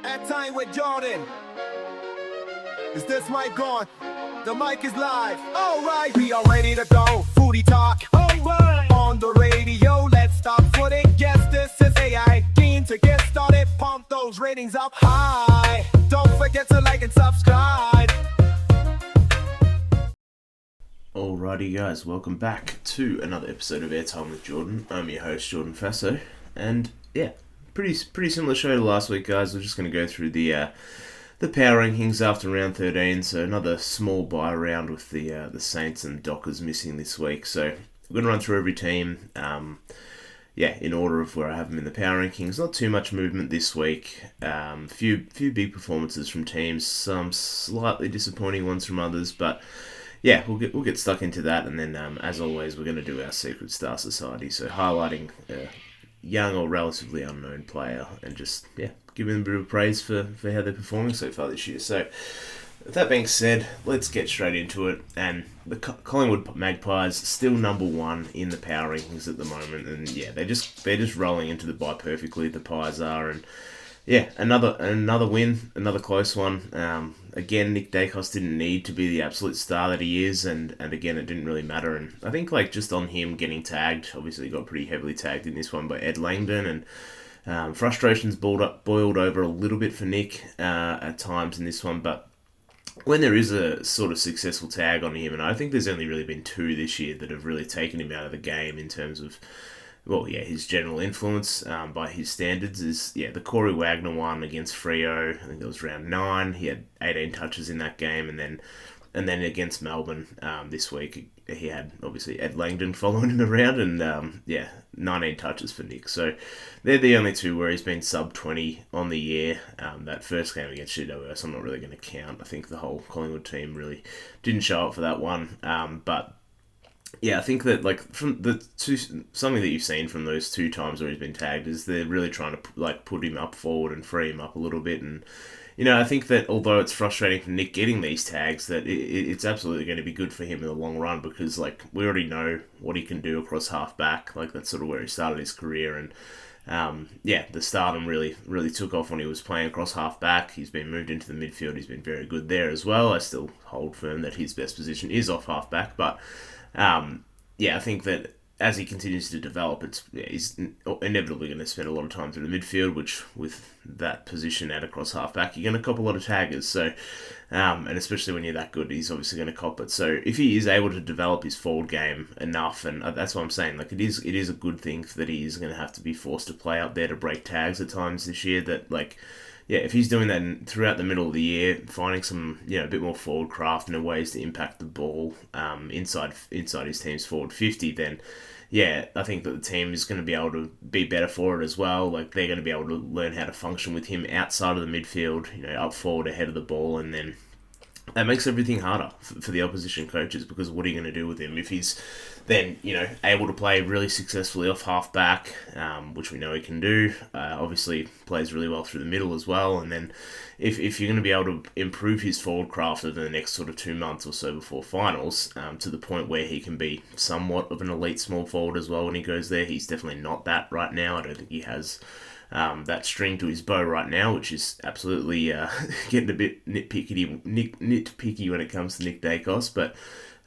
At time with Jordan. Is this mic on? The mic is live. Alright, we are ready to go. Foodie talk. Alright. On the radio, let's stop footing. Yes, this is AI. Keen to get started. Pump those ratings up high. Don't forget to like and subscribe. Alrighty guys, welcome back to another episode of Airtime with Jordan. I'm your host Jordan Faso, and yeah, pretty similar show to last week, guys. We're just going to go through the power rankings after round 13. So another small bye round with the Saints and Dockers missing this week. So we're going to run through every team, in order of where I have them in the power rankings. Not too much movement this week. Few big performances from teams, some slightly disappointing ones from others, but yeah, we'll get stuck into that, and then as always, we're going to do our Secret Star Society. So highlighting a young or relatively unknown player, and just giving them a bit of praise for how they're performing so far this year. So with that being said, let's get straight into it. And the Collingwood Magpies still number one in the power rankings at the moment, and yeah, they're just rolling into the bye perfectly. The Pies are, and yeah, another win, another close one. Again, Nick Dacos didn't need to be the absolute star that he is, and again, it didn't really matter. And I think just on him getting tagged, obviously he got pretty heavily tagged in this one by Ed Langdon, and frustrations boiled over a little bit for Nick at times in this one. But when there is a sort of successful tag on him, and I think there's only really been two this year that have really taken him out of the game in terms of, his general influence by his standards is, the Corey Wagner one against Freo. I think it was round 9. He had 18 touches in that game, and then against Melbourne this week, he had obviously Ed Langdon following him around, and 19 touches for Nick. So they're the only two where he's been sub 20 on the year. That first game against GWS, I'm not really going to count. I think the whole Collingwood team really didn't show up for that one, but yeah, I think that from the two, something that you've seen from those two times where he's been tagged is they're really trying to put him up forward and free him up a little bit. And I think that although it's frustrating for Nick getting these tags, that it's absolutely going to be good for him in the long run, because we already know what he can do across half back. That's sort of where he started his career, and the stardom really took off when he was playing across half back. He's been moved into the midfield. He's been very good there as well. I still hold firm that his best position is off half back, but I think that as he continues to develop, he's inevitably going to spend a lot of time through the midfield, which with that position at across half-back, you're going to cop a lot of taggers. So, and especially when you're that good, he's obviously going to cop it. So if he is able to develop his forward game enough, and that's what I'm saying, it is a good thing that he is going to have to be forced to play up there to break tags at times this year, that if he's doing that throughout the middle of the year, finding some, a bit more forward craft and ways to impact the ball inside his team's forward 50, then I think that the team is going to be able to be better for it as well. They're going to be able to learn how to function with him outside of the midfield, up forward ahead of the ball, and then that makes everything harder for the opposition coaches, because what are you going to do with him if he's then, able to play really successfully off half-back, which we know he can do. Obviously plays really well through the middle as well, and then if you're going to be able to improve his forward craft over the next sort of 2 months or so before finals, to the point where he can be somewhat of an elite small forward as well when he goes there. He's definitely not that right now. I don't think he has that string to his bow right now, which is absolutely getting a bit nitpicky when it comes to Nick Dacos, but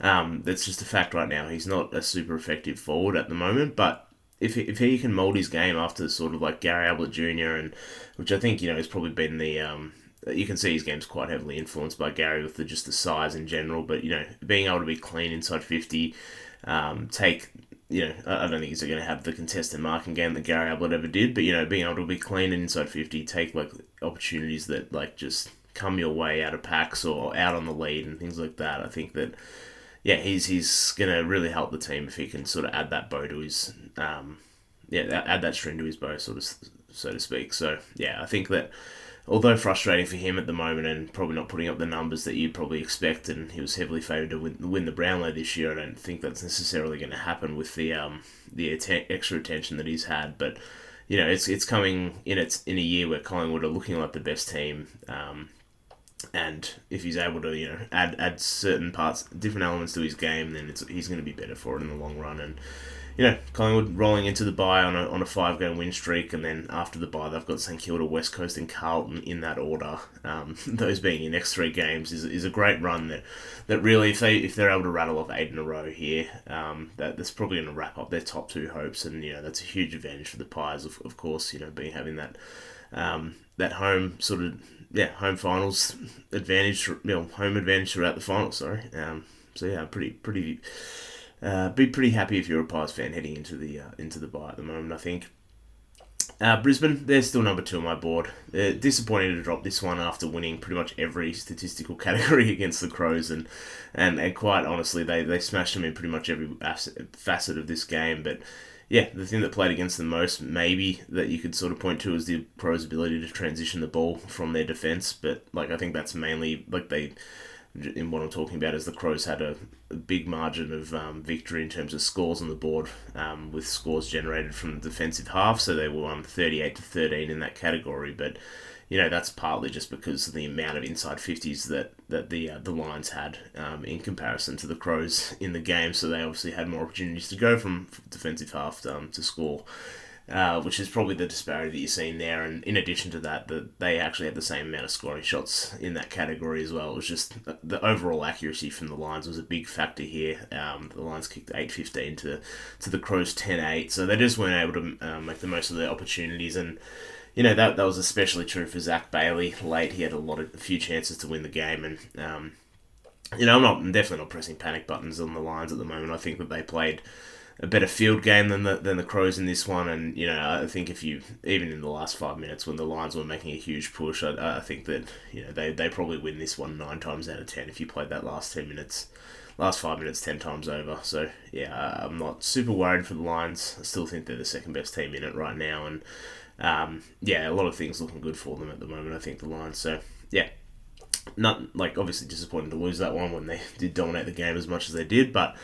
that's just a fact right now. He's not a super effective forward at the moment, but if he can mould his game after sort of Gary Ablett Jr., and which I think has probably been the you can see his game's quite heavily influenced by Gary with just the size in general, but being able to be clean inside 50, take. I don't think he's going to have the contested marking game that Gary Ablett ever did, but, being able to be clean and inside 50, take, opportunities that, just come your way out of packs or out on the lead and things like that. I think that, he's going to really help the team if he can sort of add that bow to his, add that string to his bow, so to speak. So, I think that although frustrating for him at the moment and probably not putting up the numbers that you'd probably expect, and he was heavily favoured to win the Brownlow this year, I don't think that's necessarily going to happen with the extra attention that he's had. But it's coming in a year where Collingwood are looking like the best team, and if he's able to add certain parts, different elements to his game, then he's going to be better for it in the long run. And Collingwood rolling into the bye on a 5-game win streak, and then after the bye they've got St Kilda, West Coast and Carlton in that order. Those being your next 3 games is a great run that really, if they're able to rattle off 8 in a row here, that's probably going to wrap up their top 2 hopes, and that's a huge advantage for the Pies, of course, having that home home finals advantage, home advantage throughout the finals. Sorry, so yeah, be pretty happy if you're a Pies fan heading into the bye at the moment, I think. Brisbane, they're still number 2 on my board. They're disappointing to drop this one after winning pretty much every statistical category against the Crows, and quite honestly, they smashed them in pretty much every facet of this game. But yeah, the thing that played against them most, maybe, that you could sort of point to, is the Crows' ability to transition the ball from their defence. But I think that's mainly in what I'm talking about is the Crows had a big margin of victory in terms of scores on the board, with scores generated from the defensive half, so they were 38-13 in that category. But that's partly just because of the amount of inside 50s that the Lions had in comparison to the Crows in the game, so they obviously had more opportunities to go from defensive half to score. Which is probably the disparity that you're seeing there. And in addition to that, they actually had the same amount of scoring shots in that category as well. It was just the overall accuracy from the Lions was a big factor here. The Lions kicked 8-15 to the Crows 10-8, so they just weren't able to make the most of their opportunities. And that was especially true for Zach Bailey late. He had a few chances to win the game, and I'm definitely not pressing panic buttons on the Lions at the moment. I think that they played a better field game than the Crows in this one, and I think if you, even in the last 5 minutes when the Lions were making a huge push, I think that they probably win this one 9 times out of 10 if you played that last 5 minutes 10 times over. So yeah, I'm not super worried for the Lions. I still think they're the second best team in it right now, and a lot of things looking good for them at the moment, I think, the Lions. So yeah, not obviously disappointing to lose that one when they did dominate the game as much as they did, but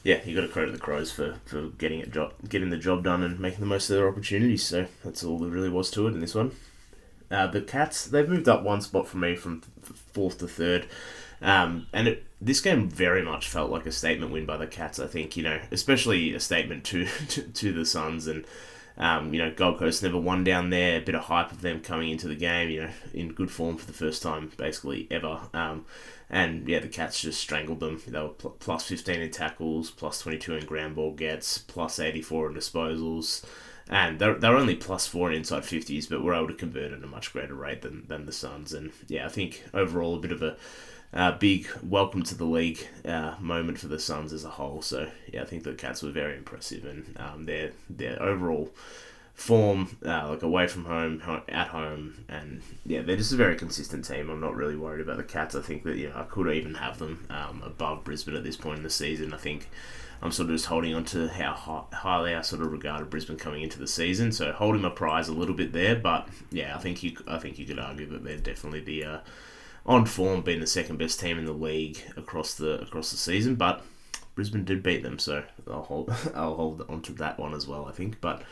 yeah, you got to credit the Crows for getting the job done and making the most of their opportunities. So that's all there really was to it in this one. The Cats, they've moved up 1 spot for me from 4th to 3rd. And this game very much felt like a statement win by the Cats, I think, especially a statement to the Suns. And, Gold Coast never won down there. A bit of hype of them coming into the game, in good form for the first time, basically, ever. And yeah, the Cats just strangled them. They were plus 15 in tackles, plus 22 in ground ball gets, plus 84 in disposals. And they're only plus 4 in inside 50s, but were able to convert at a much greater rate than the Suns. And yeah, I think overall a bit of a big welcome to the league moment for the Suns as a whole. So yeah, I think the Cats were very impressive, and their overall form, away from home, at home, and yeah, they're just a very consistent team. I'm not really worried about the Cats. I think that I could even have them above Brisbane at this point in the season. I think I'm sort of just holding on to how highly I sort of regarded Brisbane coming into the season, so holding my prize a little bit there. But yeah, I think you could argue that they're definitely the on form, being the second best team in the league across the season. But Brisbane did beat them, so I'll hold on to that one as well, I think. But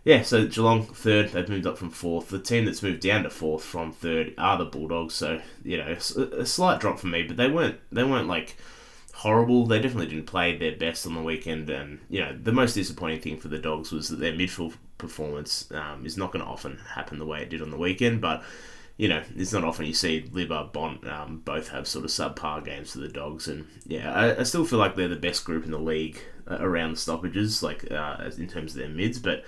yeah, so Geelong 3rd, they've moved up from 4th. The team that's moved down to 4th from 3rd are the Bulldogs. So a slight drop for me, but they weren't horrible. They definitely didn't play their best on the weekend, and the most disappointing thing for the Dogs was that their midfield performance is not going to often happen the way it did on the weekend. But it's not often you see Libba, Bont both have sort of subpar games for the Dogs, and yeah, I still feel like they're the best group in the league around the stoppages, in terms of their mids, but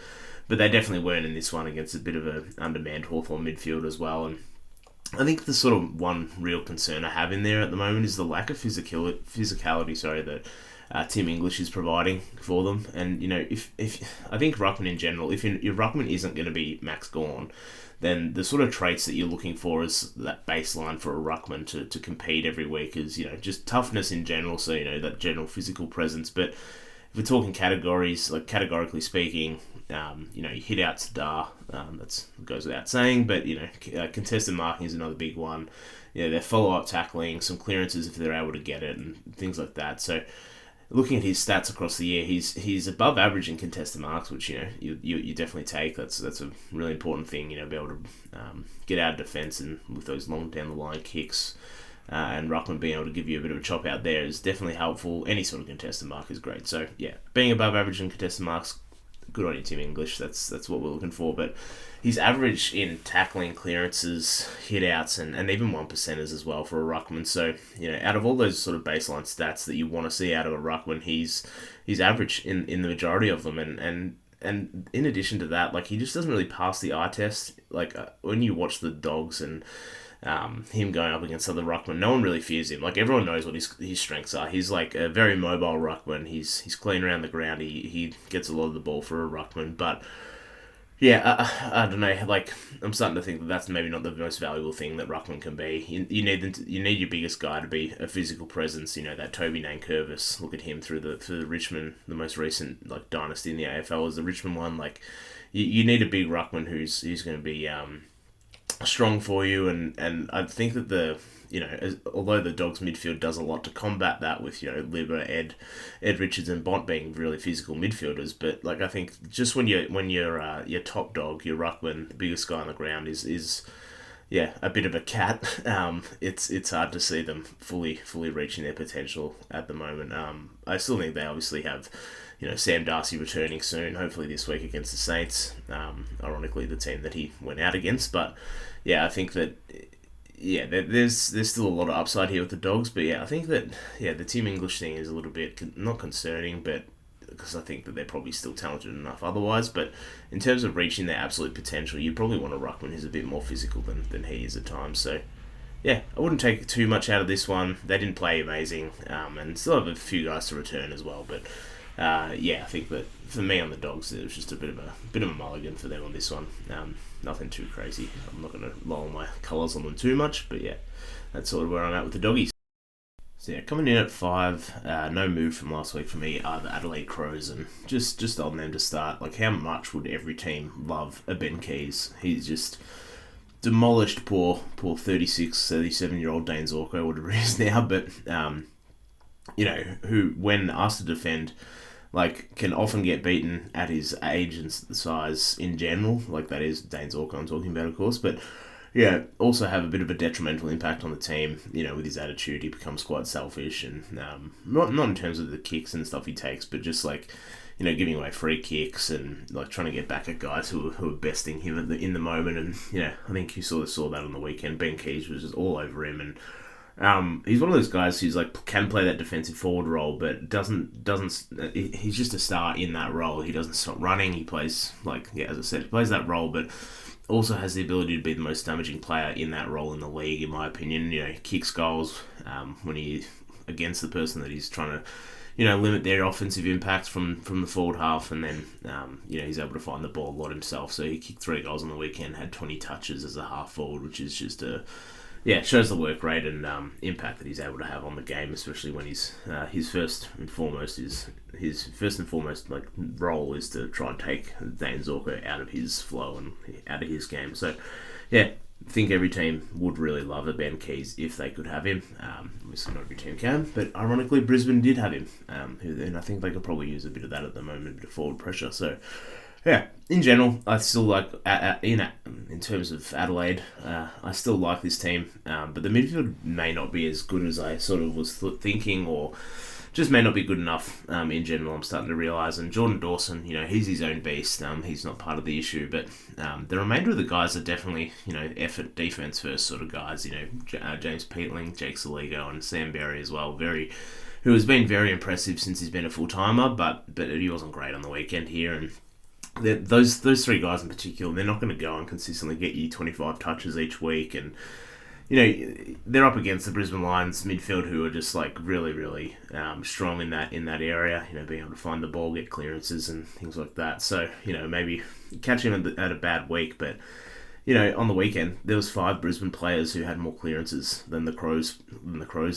they definitely weren't in this one against a bit of an undermanned Hawthorn midfield as well. And I think the sort of one real concern I have in there at the moment is the lack of physicality, that Tim English is providing for them. And if I think ruckman in general, if your ruckman isn't going to be Max Gawn, then the sort of traits that you're looking for is that baseline for a ruckman to compete every week is just toughness in general. So that general physical presence, but if we're talking categories, categorically speaking, you hit out to Dar, that goes without saying, but contested marking is another big one. Their follow-up tackling, some clearances if they're able to get it, and things like that. So looking at his stats across the year, he's above average in contested marks, which you definitely take. That's a really important thing. Be able to get out of defence and with those long down the line kicks. and ruckman being able to give you a bit of a chop out there is definitely helpful. Any sort of contested mark is great. So yeah, being above average in contested marks, good on you, Tim English. That's what we're looking for. But his average in tackling, clearances, hit outs, and even 1%ers as well for a ruckman. So, out of all those sort of baseline stats that you want to see out of a ruckman, he's average in the majority of them. And in addition to that, like, he just doesn't really pass the eye test. Like, when you watch the Dogs and him going up against other ruckmen, no one really fears him. Like, everyone knows what his strengths are. He's like a very mobile ruckman. He's clean around the ground. He gets a lot of the ball for a ruckman, but yeah, I don't know. Like, I'm starting to think that that's maybe not the most valuable thing that ruckman can be. You need your biggest guy to be a physical presence. That Toby Nankervis. Look at him through the Richmond, the most recent like dynasty in the AFL is the Richmond one. Like, you need a big ruckman who's going to be strong for you, and I think that although the Dogs midfield does a lot to combat that with Libba, Ed Richards and Bont being really physical midfielders, but like I think just when you're your top dog, your ruckman, the biggest guy on the ground is a bit of a cat. It's hard to see them fully reaching their potential at the moment. I still think they obviously have Sam Darcy returning soon, hopefully this week against the Saints. Ironically, the team that he went out against, but yeah, I think that there's still a lot of upside here with the Dogs, but I think that the Tim English thing is a little bit not concerning, but because I think that they're probably still talented enough otherwise. But in terms of reaching their absolute potential, you probably want a ruckman who's a bit more physical than he is at times. So yeah, I wouldn't take too much out of this one. They didn't play amazing, and still have a few guys to return as well, but. I think that for me on the Dogs, it was just a bit of a mulligan for them on this one. Nothing too crazy. I'm not going to lower my colours on them too much, but yeah, that's sort of where I'm at with the Doggies. So yeah, coming in at 5, no move from last week for me are the Adelaide Crows, and just on them to start. Like, how much would every team love a Ben Keys? He's just demolished poor 36, 37-year-old Dane Zorko, whatever he is now, but who when asked to defend, like, can often get beaten at his age and size in general. Like, that is Dane Zorko I'm talking about, of course. But, also have a bit of a detrimental impact on the team. With his attitude, he becomes quite selfish. And not in terms of the kicks and stuff he takes, but just, like, giving away free kicks and, like, trying to get back at guys who are besting him in the moment. And, I think you sort of saw that on the weekend. Ben Keys was just all over him, and he's one of those guys who's like can play that defensive forward role, but doesn't. He's just a star in that role. He doesn't stop running. He plays as I said, he plays that role, but also has the ability to be the most damaging player in that role in the league, in my opinion. He kicks goals when he against the person that he's trying to limit their offensive impact from the forward half, and then he's able to find the ball a lot himself. So he kicked 3 goals on the weekend, had 20 touches as a half forward, which is just shows the work rate and impact that he's able to have on the game, especially when his first and foremost like role is to try and take Dane Zorko out of his flow and out of his game. So I think every team would really love a Ben Keys if they could have him. Obviously not every team can, but ironically Brisbane did have him, and I think they could probably use a bit of that at the moment, a bit of forward pressure. So in general, I still like, in terms of Adelaide, I still like this team, but the midfield may not be as good as I sort of was thinking, or just may not be good enough in general, I'm starting to realise. And Jordan Dawson, he's his own beast. He's not part of the issue, but the remainder of the guys are definitely, effort, defence first sort of guys. James Peatling, Jake Saligo, and Sam Berry as well, who has been very impressive since he's been a full-timer, but he wasn't great on the weekend here, and those 3 guys in particular, they're not going to go and consistently get you 25 touches each week, and they're up against the Brisbane Lions midfield, who are just like really, really strong in that area. Being able to find the ball, get clearances, and things like that. So maybe catch him at a bad week, but on the weekend there was 5 Brisbane players who had more clearances than the Crows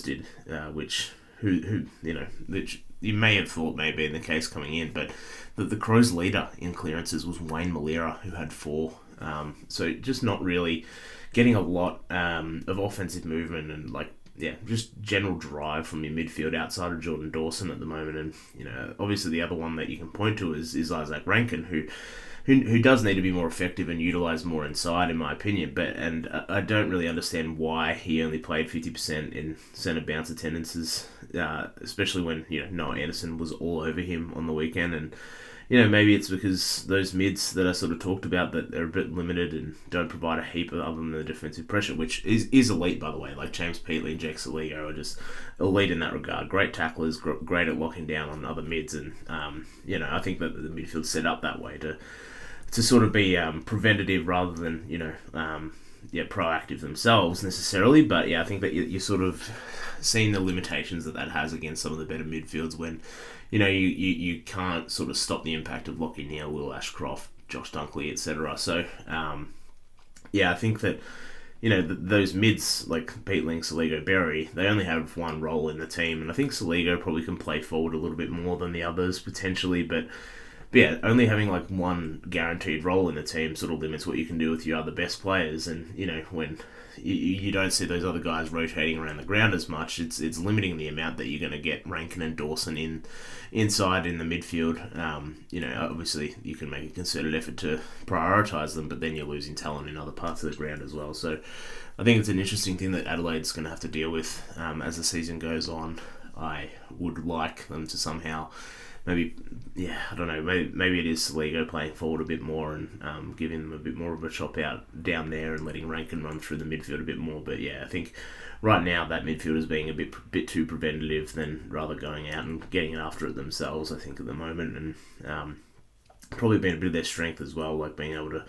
did, which you may have thought may be in the case coming in, but the Crows' leader in clearances was Wayne Malera, who had 4. So just not really getting a lot of offensive movement and just general drive from your midfield outside of Jordan Dawson at the moment. And obviously the other one that you can point to is Isaac Rankin, who does need to be more effective and utilise more inside, in my opinion. And I don't really understand why he only played 50% in centre bounce attendances, especially when Noah Anderson was all over him on the weekend. And maybe it's because those mids that I sort of talked about that are a bit limited and don't provide a heap of other than the defensive pressure, which is elite, by the way. Like James Peatley and Jake Saligo are just elite in that regard. Great tacklers, great at locking down on other mids, and I think that the midfield's set up that way to sort of be preventative rather than proactive themselves necessarily. But I think that you're sort of seeing the limitations that has against some of the better midfields when you can't sort of stop the impact of Lachie Neale, Will Ashcroft, Josh Dunkley, etc. So I think that those mids like Peatling, Saligo, Berry, they only have one role in the team, and I think Saligo probably can play forward a little bit more than the others potentially, but only having like one guaranteed role in the team sort of limits what you can do with your other best players. And when you don't see those other guys rotating around the ground as much, it's limiting the amount that you're going to get Rankin and Dawson inside in the midfield. Obviously you can make a concerted effort to prioritise them, but then you're losing talent in other parts of the ground as well. So I think it's an interesting thing that Adelaide's going to have to deal with as the season goes on. I would like them to somehow maybe it is Saligo playing forward a bit more and giving them a bit more of a chop out down there and letting Rankin run through the midfield a bit more. But I think right now that midfield is being a bit too preventative than rather going out and getting after it themselves, I think, at the moment, and probably been a bit of their strength as well, like being able to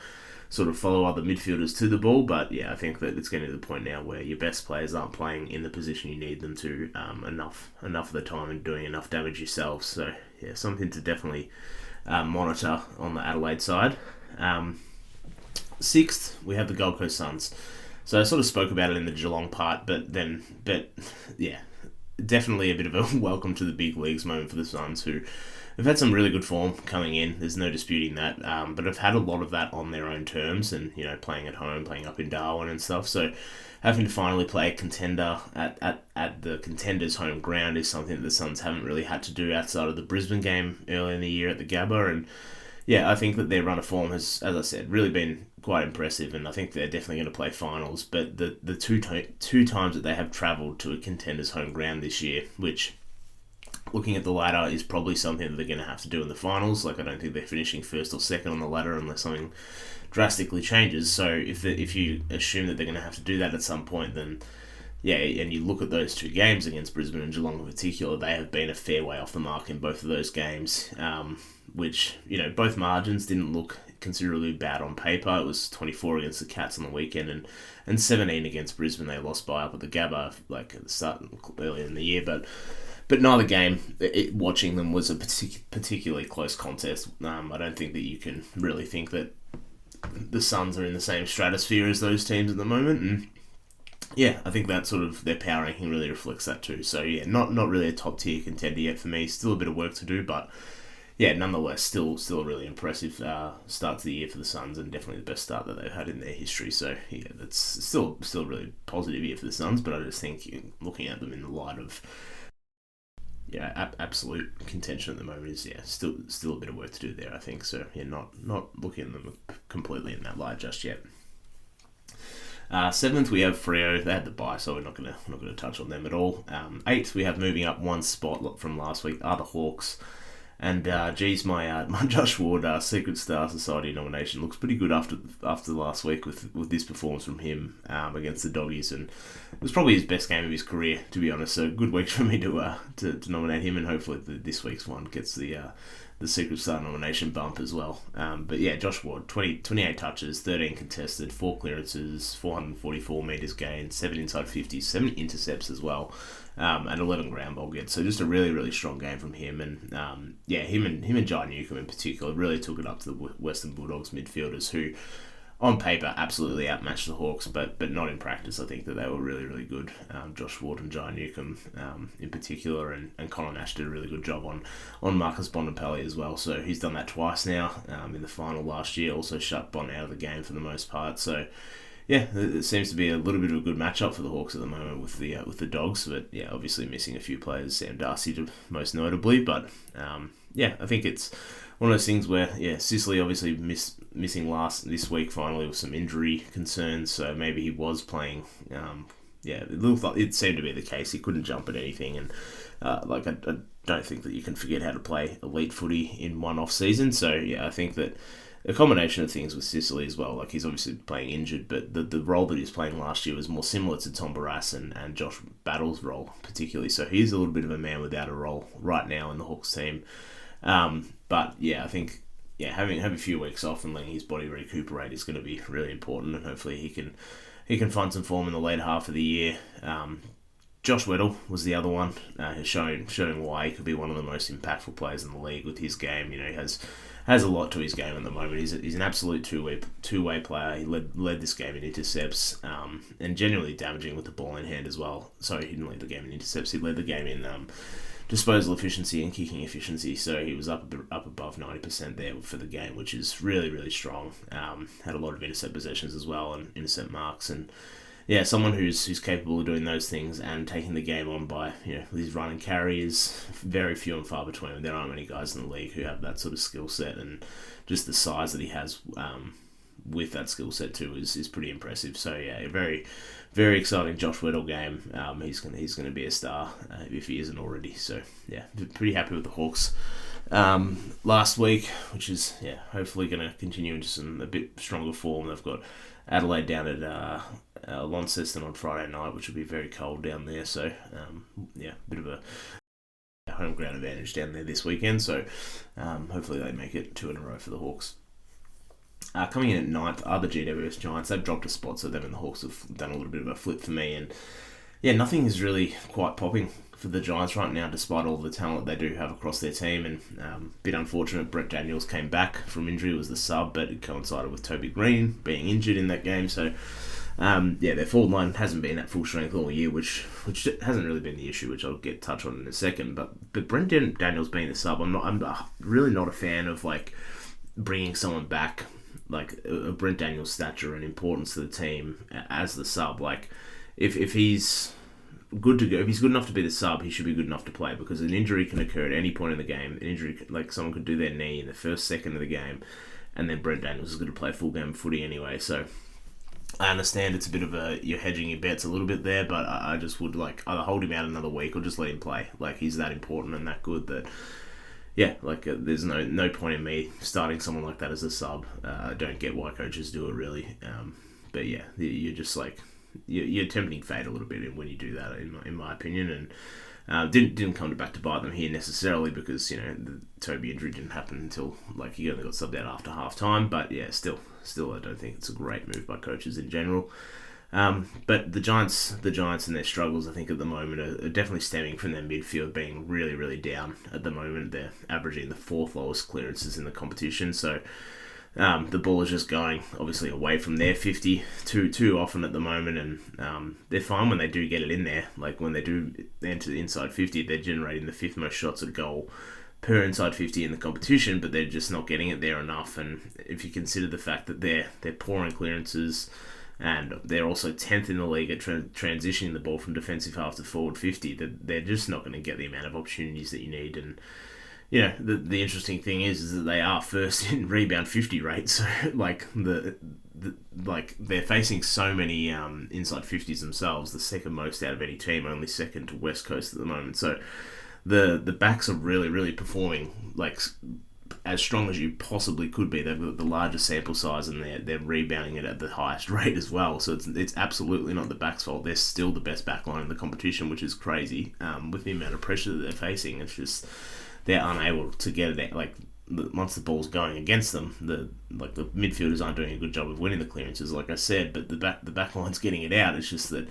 sort of follow other midfielders to the ball. But I think that it's getting to the point now where your best players aren't playing in the position you need them to enough of the time and doing enough damage yourself. So something to definitely monitor on the Adelaide side. Sixth, we have the Gold Coast Suns. So I sort of spoke about it in the Geelong part, but definitely a bit of a welcome to the big leagues moment for the Suns, who have had some really good form coming in. There's no disputing that, but have had a lot of that on their own terms, and playing at home, playing up in Darwin and stuff. So having to finally play a contender at the contender's home ground is something that the Suns haven't really had to do outside of the Brisbane game earlier in the year at the Gabba. And I think that their run of form has, as I said, really been quite impressive, and I think they're definitely going to play finals. But the two times that they have travelled to a contender's home ground this year, which, looking at the ladder, is probably something that they're going to have to do in the finals. Like, I don't think they're finishing first or second on the ladder unless something drastically changes. So if you assume that they're going to have to do that at some point, then and you look at those two games against Brisbane and Geelong in particular, they have been a fair way off the mark in both of those games, which, both margins didn't look considerably bad on paper. It was 24 against the Cats on the weekend and 17 against Brisbane. They lost by up at the Gabba, like at the start earlier in the year, but neither game, watching them, was a particularly close contest. I don't think that you can really think that the Suns are in the same stratosphere as those teams at the moment. And I think that sort of their power ranking really reflects that too. So not really a top tier contender yet for me. Still a bit of work to do, but nonetheless, still a really impressive start to the year for the Suns, and definitely the best start that they've had in their history. So that's still a really positive year for the Suns. But I just think looking at them in the light of absolute contention at the moment is still a bit of work to do there, I think. So not looking at them completely in that light just yet. Seventh, we have Freo. They had the bye, so we're not gonna touch on them at all. Eighth, we have moving up one spot from last week are the Hawks. And my Josh Ward Secret Star Society nomination looks pretty good after last week with this performance from him against the Doggies, and it was probably his best game of his career, to be honest. So good week for me to nominate him, and hopefully this week's one gets the Secret Star nomination bump as well. But Josh Ward, 28 touches, 13 contested, 4 clearances, 444 metres gained, 7 inside 50, 7 intercepts as well. And 11 ground ball gets. So just a really, really strong game from him. And him and Jai Newcomb in particular really took it up to the Western Bulldogs midfielders, who on paper absolutely outmatched the Hawks, but not in practice. I think that they were really, really good. Josh Ward and Jai Newcomb in particular, and Colin Nash did a really good job on Marcus Bontempelli as well. So he's done that twice now in the final last year. Also shut Bont out of the game for the most part. So it seems to be a little bit of a good matchup for the Hawks at the moment with the Dogs, but obviously missing a few players, Sam Darcy most notably. But I think it's one of those things where, Sicily obviously missing this week finally with some injury concerns, so maybe he was playing. It looked like it seemed to be the case. He couldn't jump at anything, and I don't think that you can forget how to play elite footy in one off season. So I think that a combination of things with Sicily as well. Like, he's obviously playing injured, but the role that he was playing last year was more similar to Tom Barrass and Josh Battle's role particularly. So he's a little bit of a man without a role right now in the Hawks team. But I think having a few weeks off and letting his body recuperate is going to be really important, and hopefully he can find some form in the later half of the year. Josh Weddle was the other one, showing why he could be one of the most impactful players in the league with his game. He has a lot to his game at the moment. He's an absolute two-way player. He led this game in intercepts, and genuinely damaging with the ball in hand as well. Sorry, he didn't lead the game in intercepts. He led the game in disposal efficiency and kicking efficiency. So he was up above 90% there for the game, which is really, really strong. Had a lot of intercept possessions as well and intercept marks, and someone who's capable of doing those things and taking the game on by with his run and carry is very few and far between. There aren't many guys in the league who have that sort of skill set, and just the size that he has with that skill set too is pretty impressive. So a very, very exciting Josh Weddle game. He's gonna be a star if he isn't already. So pretty happy with the Hawks last week, which is hopefully going to continue into a bit stronger form. They've got Adelaide down at Launceston on Friday night, which will be very cold down there. So bit of a home ground advantage down there this weekend. So hopefully they make it 2 in a row for the Hawks. Coming in at 9th are the GWS Giants. They've dropped a spot, so them and the Hawks have done a little bit of a flip for me. And nothing is really quite popping for the Giants right now, despite all the talent they do have across their team. And a bit unfortunate, Brett Daniels came back from injury, was the sub, but it coincided with Toby Green being injured in that game. So their forward line hasn't been at full strength all year, which hasn't really been the issue, which I'll touch on in a second. But Brent Daniels being the sub, I'm really not a fan of bringing someone back like a Brent Daniels' stature and importance to the team as the sub. If he's good to go, if he's good enough to be the sub, he should be good enough to play, because an injury can occur at any point in the game. An injury, someone could do their knee in the first second of the game, and then Brent Daniels is going to play full game of footy anyway. So I understand it's a bit of you're hedging your bets a little bit there, but I just would either hold him out another week or just let him play. He's that important and that good that there's no point in me starting someone like that as a sub. I don't get why coaches do it really. But you're just you're tempting fate a little bit when you do that, in my opinion. And didn't come back to bite them here necessarily, because the Toby injury didn't happen until he only got subbed out after half time. But still I don't think it's a great move by coaches in general. But the Giants and their struggles, I think, at the moment are definitely stemming from their midfield being really, really down at the moment. They're averaging the 4th lowest clearances in the competition. So the ball is just going, obviously, away from their 50 too often at the moment. And they're fine when they do get it in there. When they do enter the inside 50, they're generating the 5th most shots at goal per inside 50 in the competition, but they're just not getting it there enough. And if you consider the fact that they're poor in clearances, and they're also 10th in the league at transitioning the ball from defensive half to forward 50, that they're just not going to get the amount of opportunities that you need. And the interesting thing is that they are first in rebound 50 rate. So they're facing so many inside 50s themselves, the second most out of any team, only second to West Coast at the moment. So the backs are really, really performing as strong as you possibly could be. They've got the largest sample size, and they're rebounding it at the highest rate as well. So it's absolutely not the back's fault. They're still the best backline in the competition, which is crazy. With the amount of pressure that they're facing, it's just they're unable to get it. Once the ball's going against them, the midfielders aren't doing a good job of winning the clearances, like I said. But the backline's getting it out. It's just that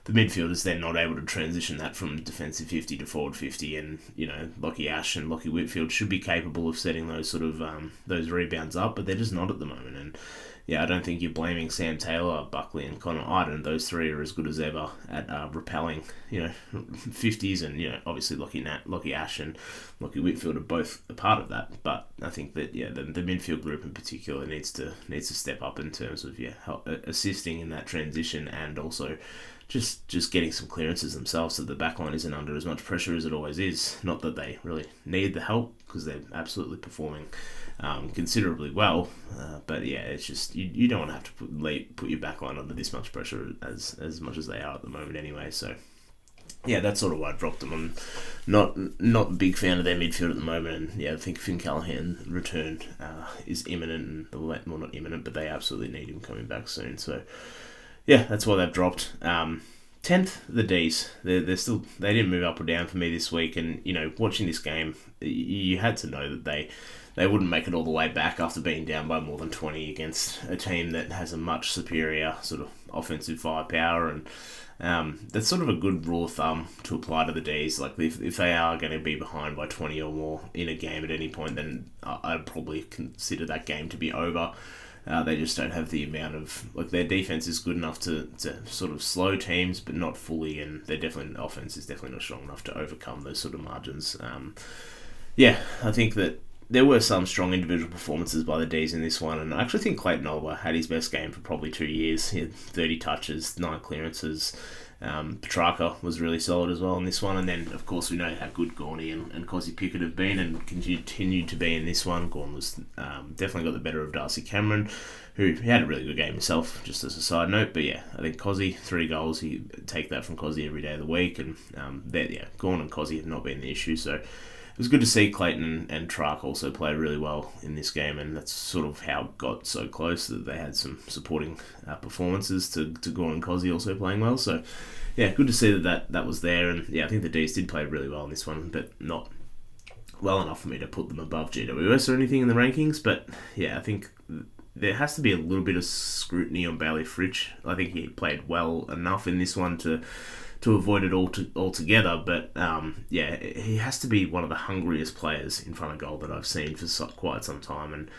the midfielders then not able to transition that from defensive 50 to forward 50, and Lockie Ash and Lockie Whitfield should be capable of setting those sort of those rebounds up, but they're just not at the moment. And I don't think you're blaming Sam Taylor, Buckley, and Connor Iden. Those three are as good as ever at repelling 50s, and obviously Lockie Ash and Lockie Whitfield are both a part of that. But I think that the midfield group in particular needs to step up in terms of assisting in that transition, and also just getting some clearances themselves so the backline isn't under as much pressure as it always is. Not that they really need the help, because they're absolutely performing considerably well, but yeah, it's just you don't want to have to put your backline under this much pressure as much as they are at the moment anyway. So yeah, that's sort of why I dropped them. I'm not a big fan of their midfield at the moment, and yeah, I think Finn Callahan's return is imminent, well, not imminent, but they absolutely need him coming back soon. So yeah, that's why they've dropped. 10th, the D's. They didn't move up or down for me this week, and watching this game, you had to know that they wouldn't make it all the way back after being down by more than 20 against a team that has a much superior sort of offensive firepower, and that's sort of a good rule of thumb to apply to the D's. Like if they are going to be behind by 20 or more in a game at any point, then I'd probably consider that game to be over. They just don't have the amount of, their defense is good enough to sort of slow teams, but not fully, and offense is definitely not strong enough to overcome those sort of margins. I think that there were some strong individual performances by the D's in this one, and I actually think Clayton Oliver had his best game for probably 2 years. He had 30 touches, 9 clearances. Petrarca was really solid as well in this one, and then of course we know how good Gorney and Cozzy Pickett have been and continued to be in this one. Gorn was definitely got the better of Darcy Cameron, who had a really good game himself, just as a side note. But yeah, I think Cozzy, 3 goals, you take that from Cozzy every day of the week, and Gorn and Cozzy have not been the issue, so it was good to see Clayton and Trark also play really well in this game, and that's sort of how it got so close, that they had some supporting performances to Gorn and Cozzy also playing well. So yeah, good to see that was there, and yeah, I think the D's did play really well in this one, but not well enough for me to put them above GWS or anything in the rankings. But yeah, I think there has to be a little bit of scrutiny on Bailey Fritsch. I think he played well enough in this one to avoid it altogether, but he has to be one of the hungriest players in front of goal that I've seen for quite some time, and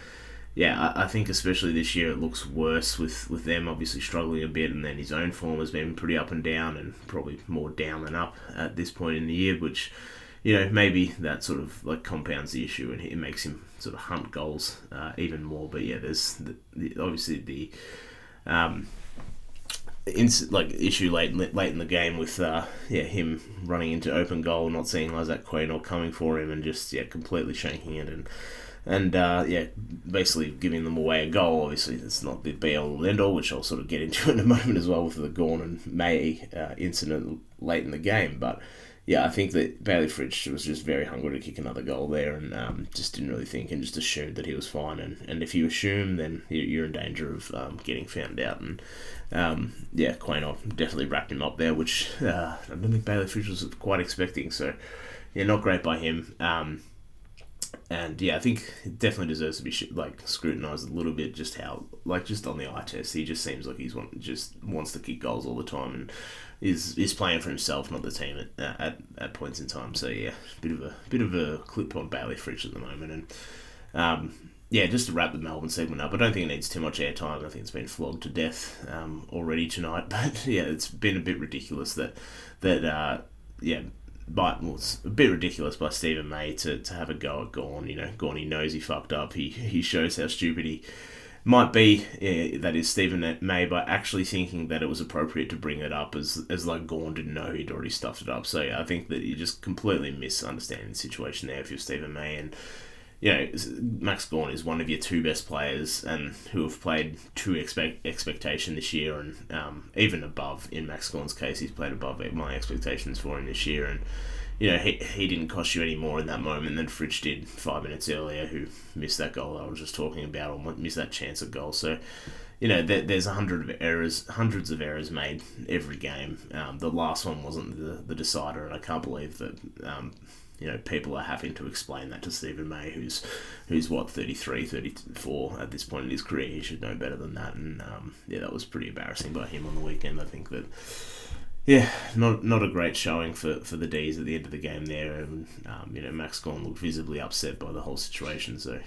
yeah, I think especially this year it looks worse with them obviously struggling a bit, and then his own form has been pretty up and down, and probably more down than up at this point in the year, which maybe that sort of compounds the issue, and it makes him sort of hunt goals even more. But yeah, there's obviously the issue late in the game with him running into open goal, not seeing Isaac Quaynor or coming for him, and just completely shanking it, and basically giving them away a goal. Obviously it's not the be all and end all, which I'll sort of get into in a moment as well with the Gorn and May incident late in the game. But yeah, I think that Bailey Fritsch was just very hungry to kick another goal there, and just didn't really think, and just assumed that he was fine. And if you assume, then you're in danger of getting found out. And Quaynor definitely wrapped him up there, which I don't think Bailey Fritsch was quite expecting. So yeah, not great by him. And yeah, I think it definitely deserves to be scrutinised a little bit. Just how just on the eye test, he just seems like just wants to kick goals all the time, and is playing for himself, not the team at points in time. So yeah, bit of a clip on Bailey Fritsch at the moment. And just to wrap the Melbourne segment up, I don't think it needs too much airtime. I think it's been flogged to death already tonight. But yeah, it's been a bit ridiculous it's a bit ridiculous by Stephen May to have a go at Gorn. Gorn, he knows he fucked up. He shows how stupid he might be, that is Stephen May, by actually thinking that it was appropriate to bring it up as Gorn didn't know he'd already stuffed it up. So yeah, I think that you're just completely misunderstanding the situation there if you're Stephen May. And Max Gorn is one of your 2 best players, and who have played to expectation this year, and even above. In Max Gorn's case, he's played above my expectations for him this year, and he didn't cost you any more in that moment than Fritsch did 5 minutes earlier, who missed that goal I was just talking about, or missed that chance at goal. So there's hundreds of errors made every game. The last one wasn't the decider, and I can't believe that people are having to explain that to Stephen May, who's 33, 34 at this point in his career. He should know better than that. And that was pretty embarrassing by him on the weekend. I think that not a great showing for the D's at the end of the game there. And Max Gorn looked visibly upset by the whole situation. So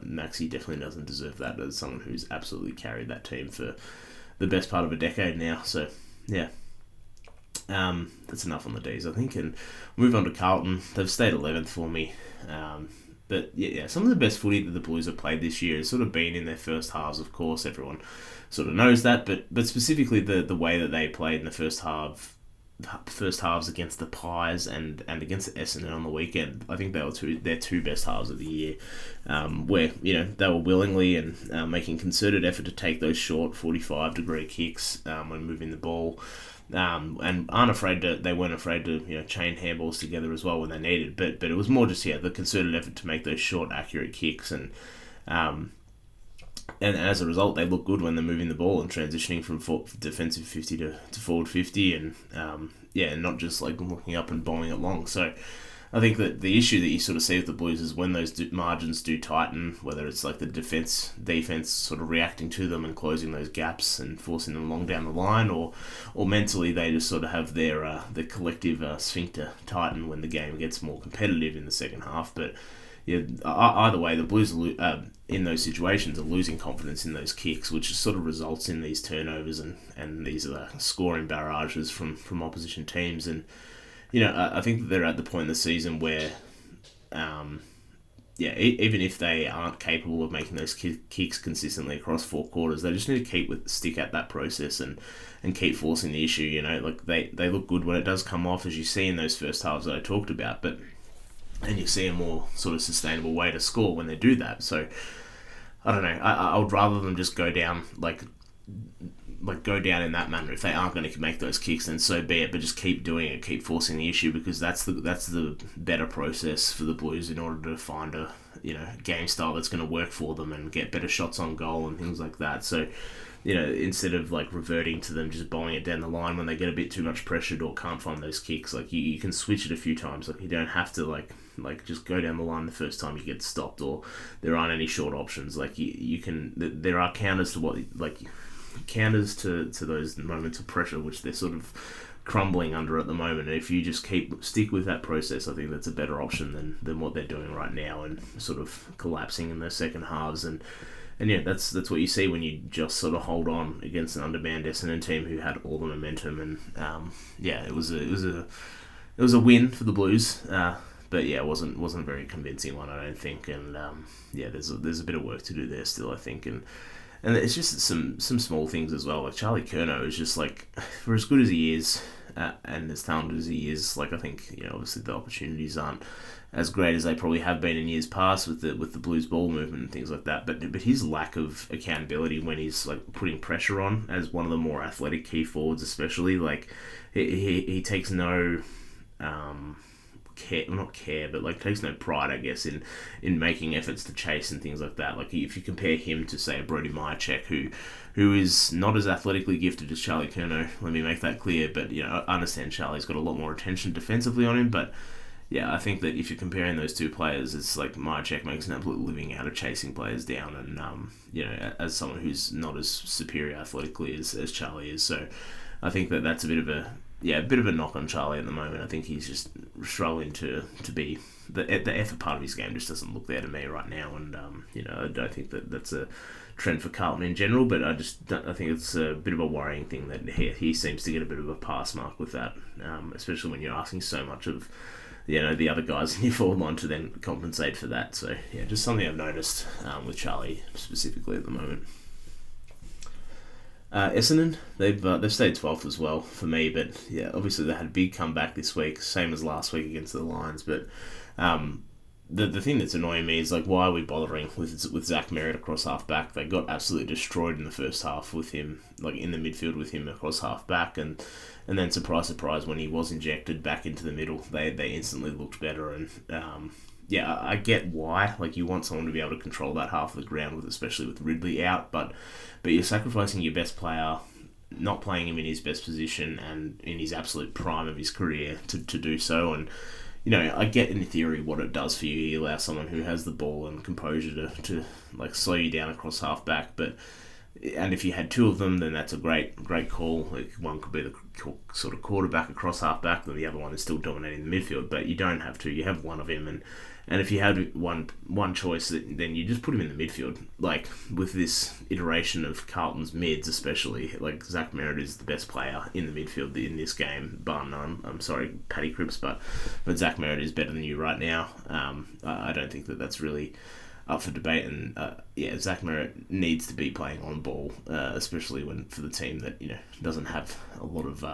Maxie definitely doesn't deserve that, as someone who's absolutely carried that team for the best part of a decade now. So yeah. That's enough on the D's, I think, and move on to Carlton. They've stayed 11th for me. But yeah, some of the best footy that the Blues have played this year has sort of been in their first halves. Of course, everyone sort of knows that, but specifically the way that they played in the first halves against the Pies and against Essendon on the weekend, I think they were their two best halves of the year, where they were willingly and making concerted effort to take those short 45-degree kicks when moving the ball. And they weren't afraid to chain handballs together as well when they needed, but it was more just the concerted effort to make those short accurate kicks, and as a result they look good when they're moving the ball and transitioning from defensive 50 to forward 50, and and not just like looking up and bowling it long. So I think that the issue that you sort of see with the Blues is when those margins do tighten, whether it's like the defense sort of reacting to them and closing those gaps and forcing them along down the line, or mentally they just sort of have their collective sphincter tighten when the game gets more competitive in the second half. But either way, the Blues in those situations are losing confidence in those kicks, which sort of results in these turnovers and these scoring barrages from opposition teams. And I think that they're at the point in the season where, even if they aren't capable of making those kicks consistently across 4 quarters, they just need to stick at that process and keep forcing the issue. Like they look good when it does come off, as you see in those first halves that I talked about, and you see a more sort of sustainable way to score when they do that. So I don't know. I would rather them just go down go down in that manner. If they aren't going to make those kicks, then so be it. But just keep doing it, keep forcing the issue, because that's the better process for the Blues in order to find a game style that's going to work for them and get better shots on goal and things like that. So instead of like reverting to them just bowling it down the line when they get a bit too much pressured or can't find those kicks, like you can switch it a few times. Like you don't have to like just go down the line the first time you get stopped, or there aren't any short options. Like you can, there are counters to those moments of pressure which they're sort of crumbling under at the moment. And if you just stick with that process, I think that's a better option than what they're doing right now and sort of collapsing in their second halves. And that's what you see when you just sort of hold on against an undermanned Essendon team who had all the momentum. And it was a win for the Blues, but it wasn't a very convincing one, I don't think. And there's a bit of work to do there still, I think. And it's just some small things as well. Like Charlie Curnow is just like, for as good as he is and as talented as he is, like I think obviously the opportunities aren't as great as they probably have been in years past with the Blues ball movement and things like that. But his lack of accountability when he's like putting pressure on as one of the more athletic key forwards, especially, like he takes no takes no pride, I guess, in making efforts to chase and things like that. Like if you compare him to, say, a Brody Myercheck, who is not as athletically gifted as Charlie Curnow, let me make that clear, but I understand Charlie's got a lot more attention defensively on him, but I think that if you're comparing those two players, it's like Myercheck makes an absolute living out of chasing players down, and as someone who's not as superior athletically as Charlie is. So I think that's a bit of a knock on Charlie at the moment. I think he's just struggling to be the effort part of his game just doesn't look there to me right now, and I don't think that's a trend for Carlton in general, but I think it's a bit of a worrying thing that he seems to get a bit of a pass mark with that, especially when you're asking so much of the other guys in your forward line to then compensate for that. So just something I've noticed with Charlie specifically at the moment. Essendon, they've stayed 12th as well for me, but obviously they had a big comeback this week, same as last week against the Lions. But the thing that's annoying me is, like, why are we bothering with Zach Merritt across half back? They got absolutely destroyed in the first half with him, like in the midfield with him across half back, and then surprise, when he was injected back into the middle, they instantly looked better. And I get why. Like, you want someone to be able to control that half of the ground, especially with Ridley out, but you're sacrificing your best player, not playing him in his best position and in his absolute prime of his career to do so. And I get in theory what it does for you. You allow someone who has the ball and composure to like slow you down across half back, but And if you had two of them, then that's a great call. Like one could be the sort of quarterback across halfback, and the other one is still dominating the midfield. But you don't have two; you have one of him, and if you had one choice, then you just put him in the midfield. Like with this iteration of Carlton's mids, especially, like Zach Merritt is the best player in the midfield in this game, bar none. I'm sorry, Paddy Cripps, but Zach Merritt is better than you right now. I don't think that's really up for debate, and Zach Merritt needs to be playing on ball, especially for the team that doesn't have a lot of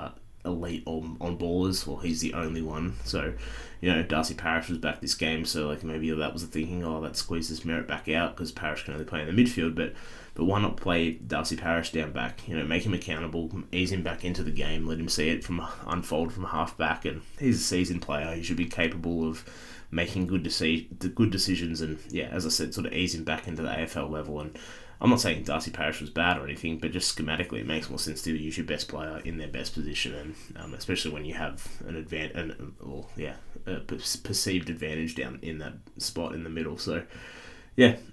elite on ballers. Well, he's the only one, so Darcy Parish was back this game, so like maybe that was the thinking. Oh, that squeezes Merritt back out because Parish can only play in the midfield, but why not play Darcy Parish down back? Make him accountable, ease him back into the game, let him see it unfold from half back, and he's a seasoned player. He should be capable of making good decisions, and as I said, sort of ease him back into the AFL level. And I'm not saying Darcy Parish was bad or anything, but just schematically it makes more sense to use your best player in their best position, and especially when you have a perceived advantage down in that spot in the middle. So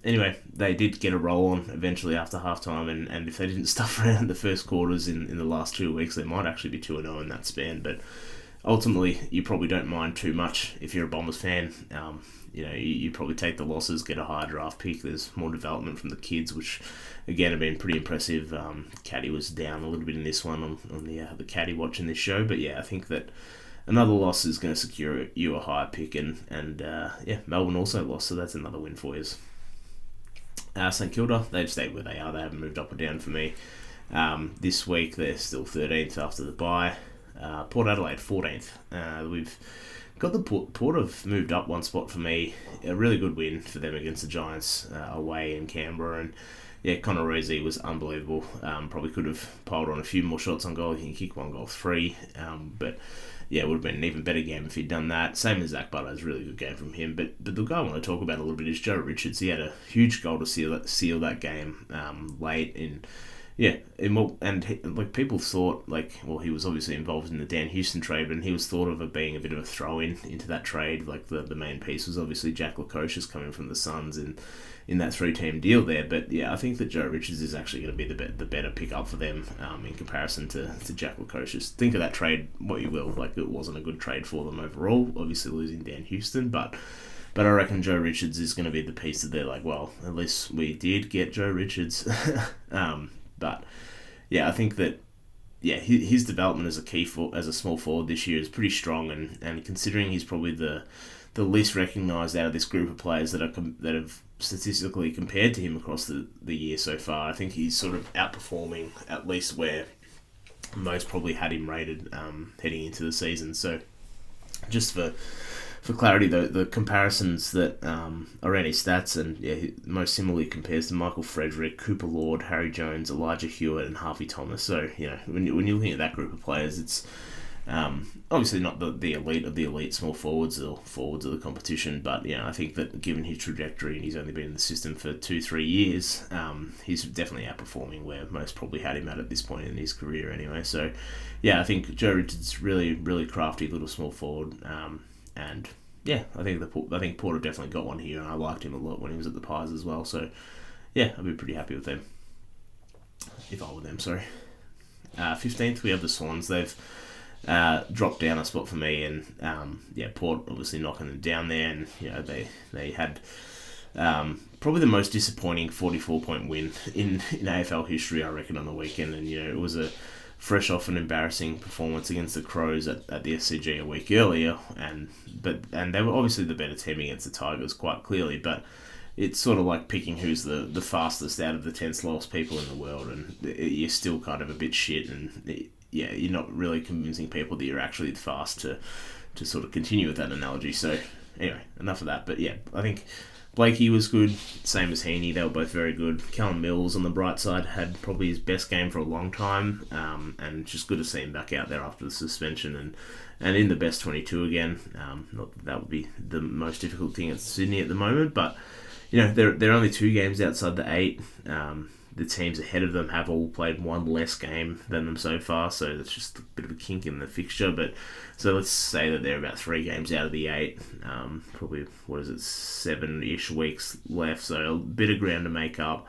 anyway, they did get a roll on eventually after halftime, and if they didn't stuff around the first quarters in the last 2 weeks, they might actually be 2-0 in that span. But ultimately, you probably don't mind too much if you're a Bombers fan. You probably take the losses, get a higher draft pick. There's more development from the kids, which again have been pretty impressive. Caddy was down a little bit in this one on the Caddy watching this show, but I think that another loss is going to secure you a higher pick, and Melbourne also lost, so that's another win for you. St Kilda, they've stayed where they are. They haven't moved up or down for me. This week they're still 13th after the bye. Port Adelaide 14th. We've got the Port have moved up one spot for me. A really good win for them against the Giants away in Canberra, and Connor Rozee was unbelievable. Probably could have piled on a few more shots on goal. He can kick one goal free, but it would have been an even better game if he'd done that. Same as Zach Butler's really good game from him. But the guy I want to talk about a little bit is Joe Richards. He had a huge goal to seal that game late in. People thought, he was obviously involved in the Dan Houston trade, and he was thought of being a bit of a throw-in into that trade. Like, the main piece was obviously Jack Lukosius coming from the Suns in that three-team deal there. But, I think that Joe Richards is actually going to be the better pick-up for them in comparison to Jack Lukosius. Think of that trade what you will. It wasn't a good trade for them overall, obviously losing Dan Houston, but I reckon Joe Richards is going to be the piece that they're like, well, at least we did get Joe Richards. But I think that his development as a small forward this year is pretty strong, and considering he's probably the least recognised out of this group of players that have statistically compared to him across the year so far, I think he's sort of outperforming at least where most probably had him rated heading into the season. So just for clarity, the comparisons that are in his stats, and he most similarly compares to Michael Frederick, Cooper Lord, Harry Jones, Elijah Hewitt, and Harvey Thomas. So when you're looking at that group of players, it's obviously not the elite of the elite small forwards or forwards of the competition, but I think that given his trajectory, and he's only been in the system for 2-3 years, he's definitely outperforming where most probably had him at this point in his career anyway. So I think Joe Richards really, really crafty little small forward. And I think Port have definitely got one here, and I liked him a lot when he was at the Pies as well. So I'd be pretty happy with them if I were them. Sorry. 15th we have the Swans. They've dropped down a spot for me, and Port obviously knocking them down there, and they had probably the most disappointing 44-point win in AFL history, I reckon, on the weekend, and it was a fresh off an embarrassing performance against the Crows at the SCG a week earlier, and they were obviously the better team against the Tigers quite clearly, but it's sort of like picking who's the fastest out of the 10 slowest people in the world, and you're still kind of a bit shit, and you're not really convincing people that you're actually fast to sort of continue with that analogy. So anyway, enough of that. But I think Blakey was good, same as Heaney. They were both very good. Callum Mills on the bright side had probably his best game for a long time, and just good to see him back out there after the suspension and in the best 22 again. Not that would be the most difficult thing at Sydney at the moment, but they're only 2 games outside the 8. The teams ahead of them have all played one less game than them so far, so that's just a bit of a kink in the fixture. But so let's say that they're about 3 games out of the 8. Probably 7-ish weeks left, so a bit of ground to make up.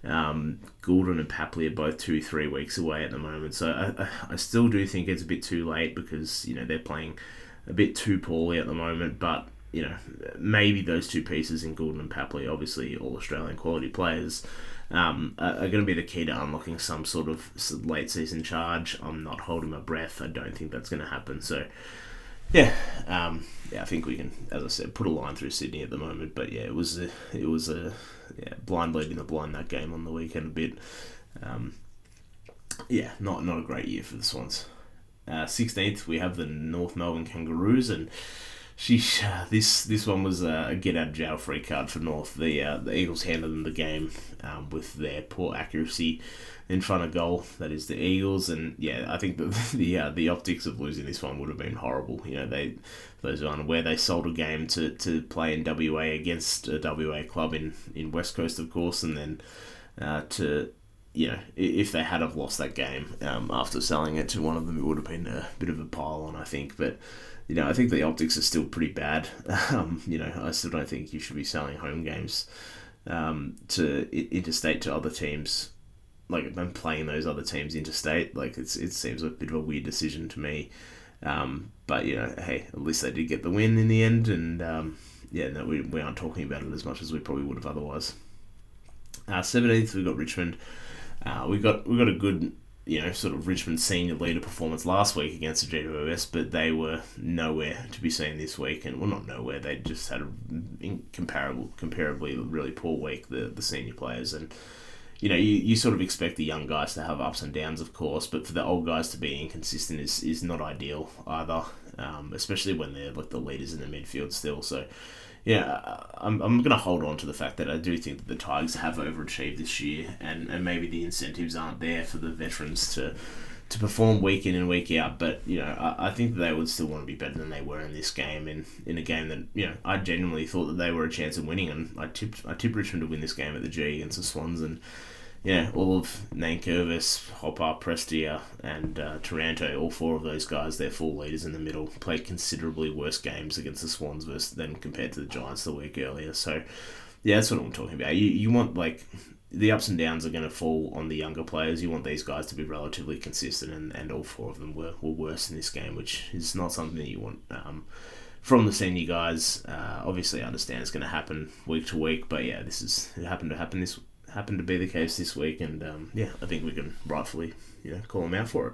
Goulden and Papley are both 2-3 weeks away at the moment, so I still do think it's a bit too late because they're playing a bit too poorly at the moment. But maybe those two pieces in Goulden and Papley, obviously all Australian quality players, are going to be the key to unlocking some sort of late season charge. I'm not holding my breath. I don't think that's going to happen. So I think we can, as I said, put a line through Sydney at the moment. But it was a blind leading the blind that game on the weekend a bit. Not a great year for the Swans. 16th we have the North Melbourne Kangaroos, and this one was a get out of jail free card for North. The Eagles handed them the game with their poor accuracy in front of goal. That is the Eagles, and I think that the optics of losing this one would have been horrible. For those who aren't aware, they sold a game to play in WA against a WA club in West Coast, of course, and then if they had have lost that game after selling it to one of them, it would have been a bit of a pile on, I think. But I think the optics are still pretty bad. I still don't think you should be selling home games to interstate to other teams. Like, I'm playing those other teams interstate. Like, it seems a bit of a weird decision to me. But hey, at least they did get the win in the end, and we aren't talking about it as much as we probably would have otherwise. 17th, we got Richmond. We got a good, sort of Richmond senior leader performance last week against the GWS, but they were nowhere to be seen this week, and not nowhere. They just had a comparably really poor week, the senior players, and you sort of expect the young guys to have ups and downs, of course, but for the old guys to be inconsistent is not ideal either, especially when they're like the leaders in the midfield still. So I'm going to hold on to the fact that I do think that the Tigers have overachieved this year, and maybe the incentives aren't there for the veterans to perform week in and week out. But I think that they would still want to be better than they were in this game, in a game that I genuinely thought that they were a chance of winning, and I tipped Richmond to win this game at the G against the Swans, and all of Nankervis, Hopper, Prestia, and Taranto, all four of those guys, they're full leaders in the middle, played considerably worse games against the Swans than compared to the Giants the week earlier. So, that's what I'm talking about. You want, the ups and downs are going to fall on the younger players. You want these guys to be relatively consistent, and all four of them were worse in this game, which is not something that you want from the senior guys. Obviously, I understand it's going to happen week to week, but it happened to be the case this week, and I think we can rightfully call them out for it.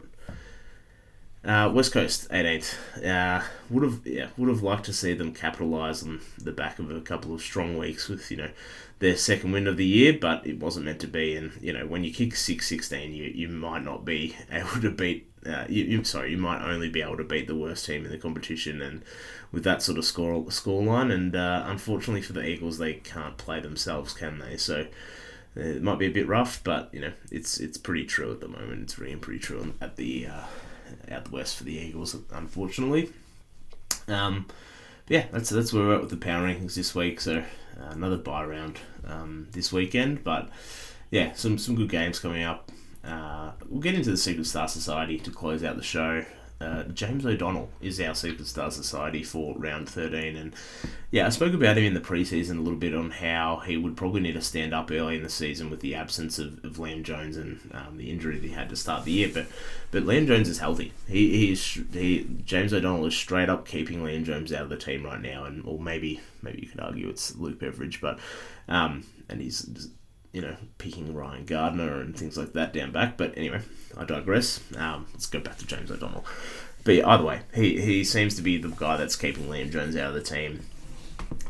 West Coast 18th, would have liked to see them capitalise on the back of a couple of strong weeks with their second win of the year, but it wasn't meant to be. And when you kick 6-16, you might not be able to beat. You might only be able to beat the worst team in the competition, and with that sort of scoreline. And unfortunately for the Eagles, they can't play themselves, can they? So it might be a bit rough, but it's pretty true at the moment. It's ringing pretty true at the out the west for the Eagles, unfortunately. That's where we're at with the power rankings this week. So another bye round this weekend, but some good games coming up. We'll get into the Secret Star Society to close out the show. James O'Donnell is our Secret Star Society for round 13, and I spoke about him in the preseason a little bit on how he would probably need to stand up early in the season with the absence of Liam Jones and the injury that he had to start the year. But Liam Jones is healthy. James O'Donnell is straight up keeping Liam Jones out of the team right now, or maybe you could argue it's Luke Beveridge, but and he's picking Ryan Gardner and things like that down back. But anyway, I digress. Let's go back to James O'Donnell. But either way, he seems to be the guy that's keeping Liam Jones out of the team.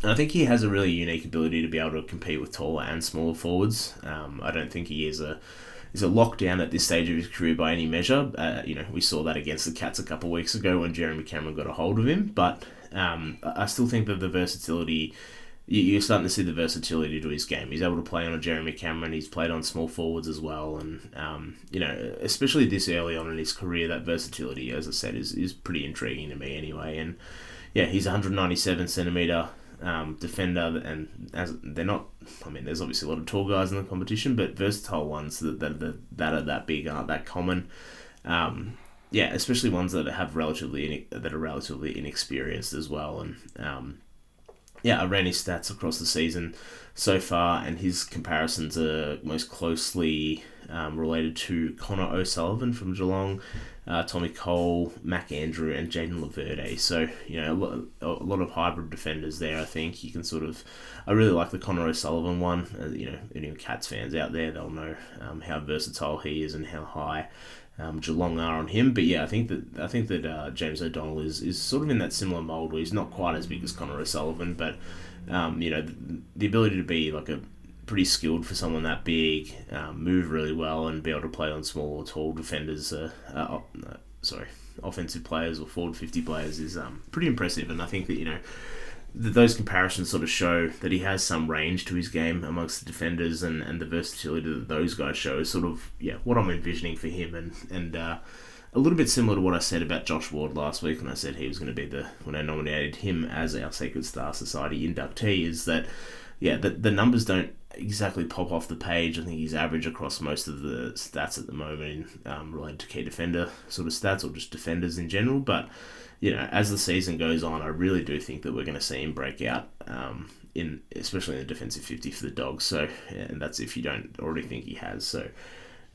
And I think he has a really unique ability to be able to compete with taller and smaller forwards. I don't think he is a lockdown at this stage of his career by any measure. We saw that against the Cats a couple of weeks ago when Jeremy Cameron got a hold of him. But I still think that the versatility... You're starting to see the versatility to his game. He's able to play on a Jeremy Cameron. He's played on small forwards as well. And, especially this early on in his career, that versatility, as I said, is pretty intriguing to me anyway. And, he's 197 centimetre defender. And as they're not... there's obviously a lot of tall guys in the competition, but versatile ones that are that big aren't that common. Especially ones that are relatively inexperienced as well. And... I ran his stats across the season so far, and his comparisons are most closely related to Connor O'Sullivan from Geelong, Tommy Cole, Mac Andrew, and Jaden Laverde. So, a lot of hybrid defenders there, I think. You can I really like the Connor O'Sullivan one. Any Cats fans out there, they'll know how versatile he is and how high Geelong are on him. But yeah, I think that James O'Donnell is sort of in that similar mould where he's not quite as big as Connor O'Sullivan, but the ability to be like a pretty skilled for someone that big, move really well and be able to play on small or tall defenders, offensive players or forward 50 players is pretty impressive. And I think that those comparisons sort of show that he has some range to his game amongst the defenders, and the versatility that those guys show is sort of what I'm envisioning for him, and a little bit similar to what I said about Josh Ward last week when I said he was going to be when I nominated him as our Sacred Star Society inductee, is that the numbers don't exactly pop off the page. I think he's average across most of the stats at the moment related to key defender sort of stats, or just defenders in general, but as the season goes on, I really do think that we're going to see him break out, especially in the defensive 50 for the Dogs. So, and that's if you don't already think he has. So,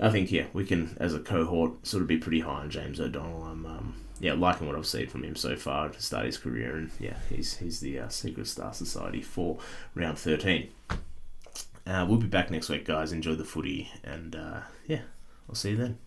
I think we can, as a cohort, sort of be pretty high on James O'Donnell. I'm liking what I've seen from him so far to start his career, and he's the Secret Star Society for round 13. We'll be back next week, guys. Enjoy the footy, and I'll see you then.